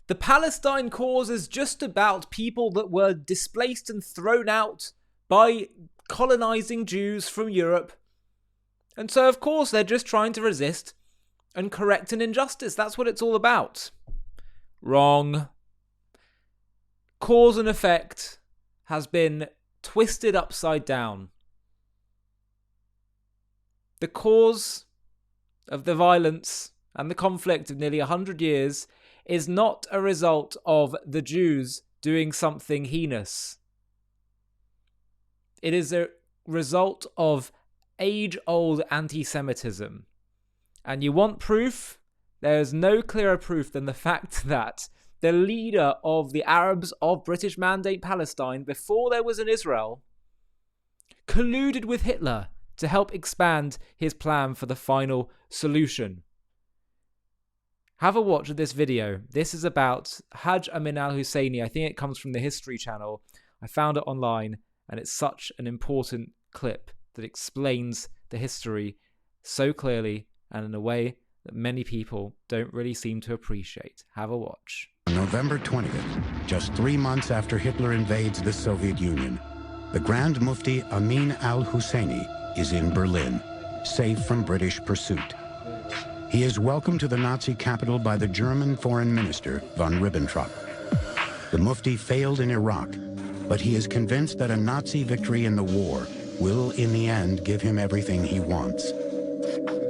The Palestine cause is just about people that were displaced and thrown out by colonizing Jews from Europe. And so, of course, they're just trying to resist and correct an injustice. That's what it's all about. Wrong. Cause and effect has been twisted upside down. The cause of the violence and the conflict of nearly 100 years is not a result of the Jews doing something heinous. It is a result of age-old anti-Semitism. And you want proof? There is no clearer proof than the fact that the leader of the Arabs of British Mandate Palestine, before there was an Israel, colluded with Hitler to help expand his plan for the final solution. Have a watch of this video. This is about Hajj Amin al-Husseini. I think it comes from the History Channel. I found it online, and it's such an important clip that explains the history so clearly and in a way that many people don't really seem to appreciate. Have a watch. On November 20th, just 3 months after Hitler invades the Soviet Union, the Grand Mufti Amin al-Husseini is in Berlin, safe from British pursuit. He is welcomed to the Nazi capital by the German Foreign Minister, von Ribbentrop. The Mufti failed in Iraq, but he is convinced that a Nazi victory in the war will, in the end, give him everything he wants.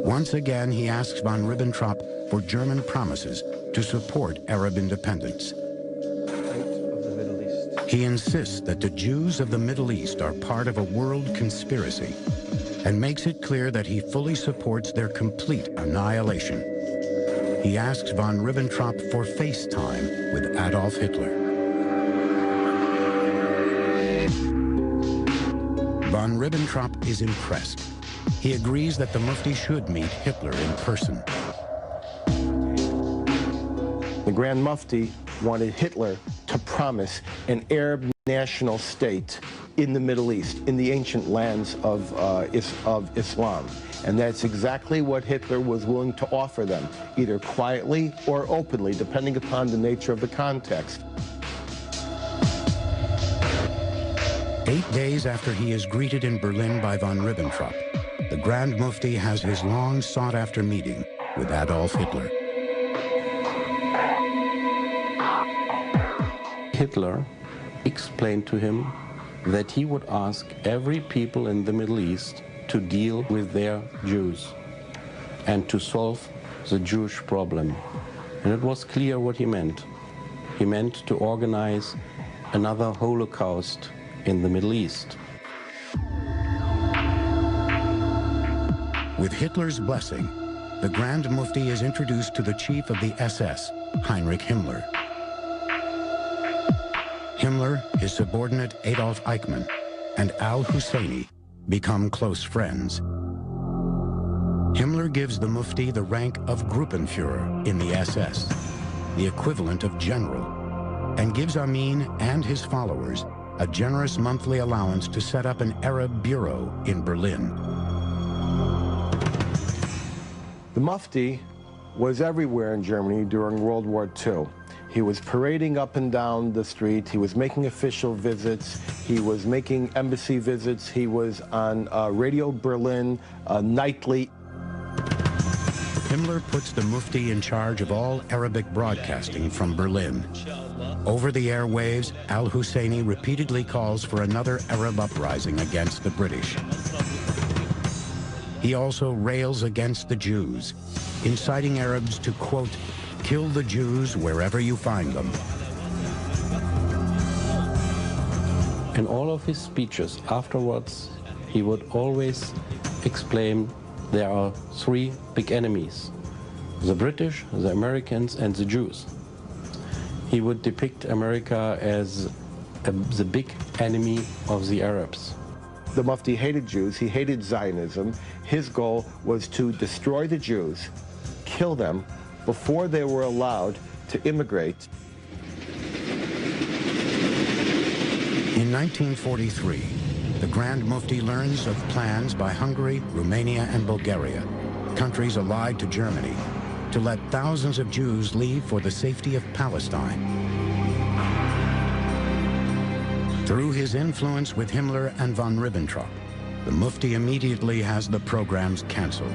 Once again, he asks von Ribbentrop for German promises to support Arab independence. He insists that the Jews of the Middle East are part of a world conspiracy and makes it clear that he fully supports their complete annihilation. He asks von Ribbentrop for FaceTime with Adolf Hitler. Von Ribbentrop is impressed. He agrees that the Mufti should meet Hitler in person. The Grand Mufti wanted Hitler to promise an Arab national state in the Middle East, in the ancient lands of Islam. And that's exactly what Hitler was willing to offer them, either quietly or openly, depending upon the nature of the context. 8 days after he is greeted in Berlin by von Ribbentrop, the Grand Mufti has his long sought-after meeting with Adolf Hitler. Hitler explained to him that he would ask every people in the Middle East to deal with their Jews and to solve the Jewish problem. And it was clear what he meant. He meant to organize another Holocaust in the Middle East. With Hitler's blessing, the Grand Mufti is introduced to the chief of the SS, Heinrich Himmler. Himmler, his subordinate Adolf Eichmann, and al-Husseini become close friends. Himmler gives the Mufti the rank of Gruppenführer in the SS, the equivalent of general, and gives Amin and his followers a generous monthly allowance to set up an Arab bureau in Berlin. The Mufti was everywhere in Germany during World War II. He was parading up and down the street. He was making official visits. He was making embassy visits. He was on Radio Berlin nightly. Himmler puts the Mufti in charge of all Arabic broadcasting from Berlin. Over the airwaves, al-Husseini repeatedly calls for another Arab uprising against the British. He also rails against the Jews, inciting Arabs to, quote, kill the Jews wherever you find them. In all of his speeches afterwards, he would always explain there are three big enemies: the British, the Americans, and the Jews. He would depict America as the big enemy of the Arabs. The Mufti hated Jews. He hated Zionism. His goal was to destroy the Jews, kill them before they were allowed to immigrate. In 1943, the Grand Mufti learns of plans by Hungary, Romania, and Bulgaria, countries allied to Germany, to let thousands of Jews leave for the safety of Palestine. Through his influence with Himmler and von Ribbentrop, the Mufti immediately has the programs canceled.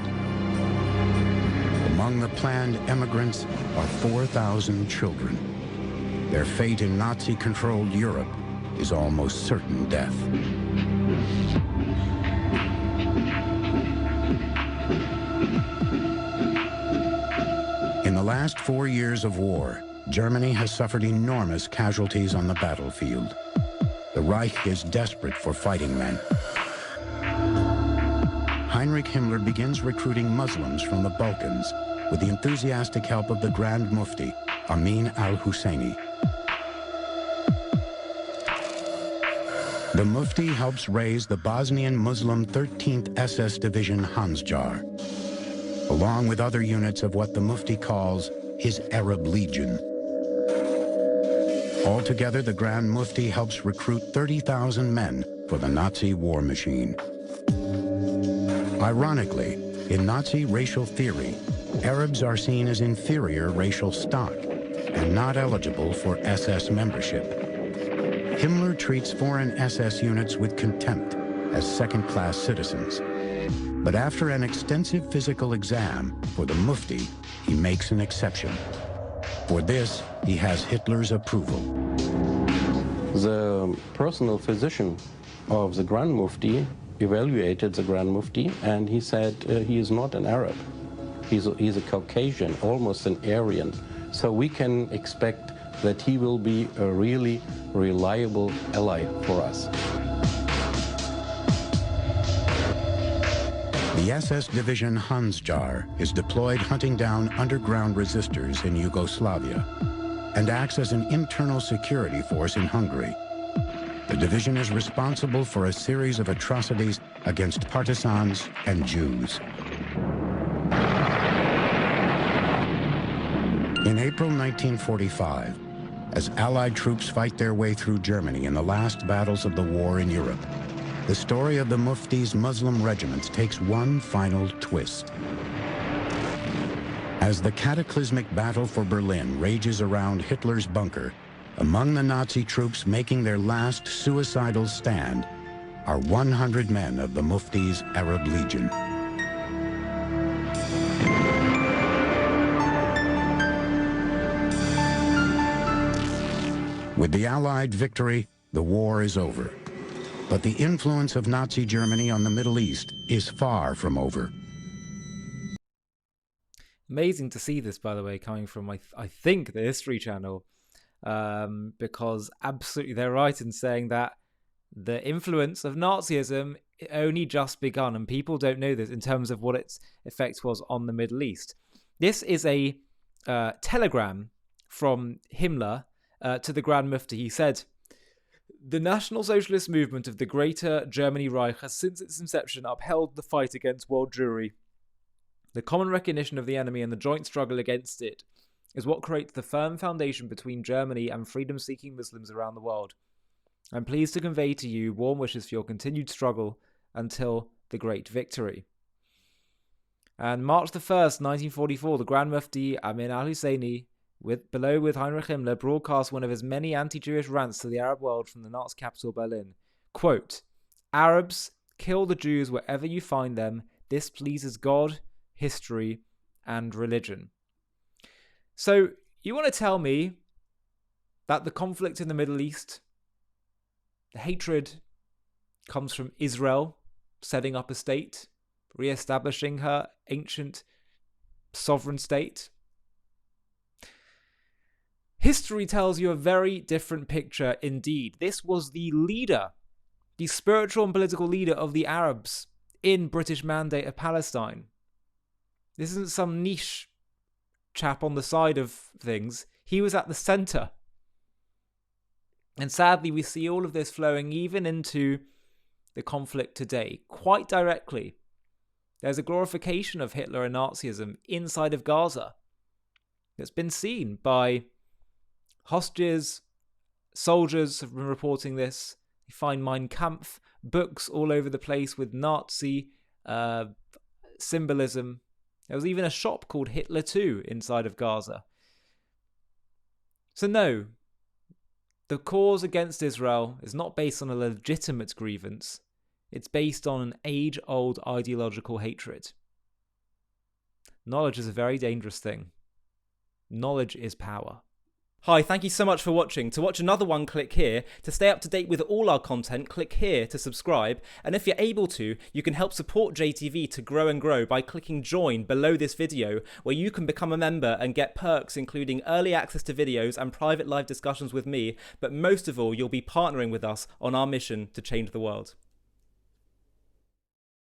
Among the planned emigrants are 4,000 children. Their fate in Nazi-controlled Europe is almost certain death. In the last 4 years of war, Germany has suffered enormous casualties on the battlefield. The Reich is desperate for fighting men. Heinrich Himmler begins recruiting Muslims from the Balkans with the enthusiastic help of the Grand Mufti, Amin al-Husseini. The Mufti helps raise the Bosnian Muslim 13th SS Division Hansjar, along with other units of what the Mufti calls his Arab Legion. Altogether, the Grand Mufti helps recruit 30,000 men for the Nazi war machine. Ironically, in Nazi racial theory, Arabs are seen as inferior racial stock and not eligible for SS membership. Himmler treats foreign SS units with contempt as second-class citizens. But after an extensive physical exam for the Mufti, he makes an exception. For this, he has Hitler's approval. The personal physician of the Grand Mufti evaluated the Grand Mufti, and he said he is not an Arab. He's a Caucasian, almost an Aryan. So we can expect that he will be a really reliable ally for us. The SS Division Hansjar is deployed hunting down underground resistors in Yugoslavia and acts as an internal security force in Hungary. The division is responsible for a series of atrocities against partisans and Jews. In April 1945, as Allied troops fight their way through Germany in the last battles of the war in Europe, the story of the Mufti's Muslim regiments takes one final twist. As the cataclysmic battle for Berlin rages around Hitler's bunker, among the Nazi troops making their last suicidal stand are 100 men of the Mufti's Arab Legion. With the Allied victory, the war is over. But the influence of Nazi Germany on the Middle East is far from over. Amazing to see this, by the way, coming from, I think, the History Channel, because absolutely they're right in saying that the influence of Nazism only just begun, and people don't know this in terms of what its effect was on the Middle East. This is a telegram from Himmler to the Grand Mufti. He said, "The National Socialist movement of the Greater Germany Reich has since its inception upheld the fight against world Jewry. The common recognition of the enemy and the joint struggle against it is what creates the firm foundation between Germany and freedom-seeking Muslims around the world. I'm pleased to convey to you warm wishes for your continued struggle until the great victory." And March the 1st, 1944, the Grand Mufti Amin al-Husseini, with Heinrich Himmler, broadcast one of his many anti-Jewish rants to the Arab world from the Nazi capital Berlin. Quote, "Arabs, kill the Jews wherever you find them. This pleases God, history, and religion." So, you want to tell me that the conflict in the Middle East, the hatred, comes from Israel setting up a state, re-establishing her ancient sovereign state? History tells you a very different picture indeed. This was the leader, the spiritual and political leader of the Arabs in British Mandate of Palestine. This isn't some niche chap on the side of things. He was at the center. And sadly, we see all of this flowing even into the conflict today, quite directly. There's a glorification of Hitler and Nazism inside of Gaza that's been seen by hostages. Soldiers have been reporting this. You find Mein Kampf books all over the place with Nazi symbolism There was even a shop called Hitler 2 inside of Gaza. So no, the cause against Israel is not based on a legitimate grievance. It's based on an age-old ideological hatred. Knowledge is a very dangerous thing. Knowledge is power. Hi, thank you so much for watching. To watch another one, click here. To stay up to date with all our content, click here to subscribe. And if you're able to, you can help support JTV to grow and grow by clicking join below this video, where you can become a member and get perks including early access to videos and private live discussions with me. But most of all, you'll be partnering with us on our mission to change the world.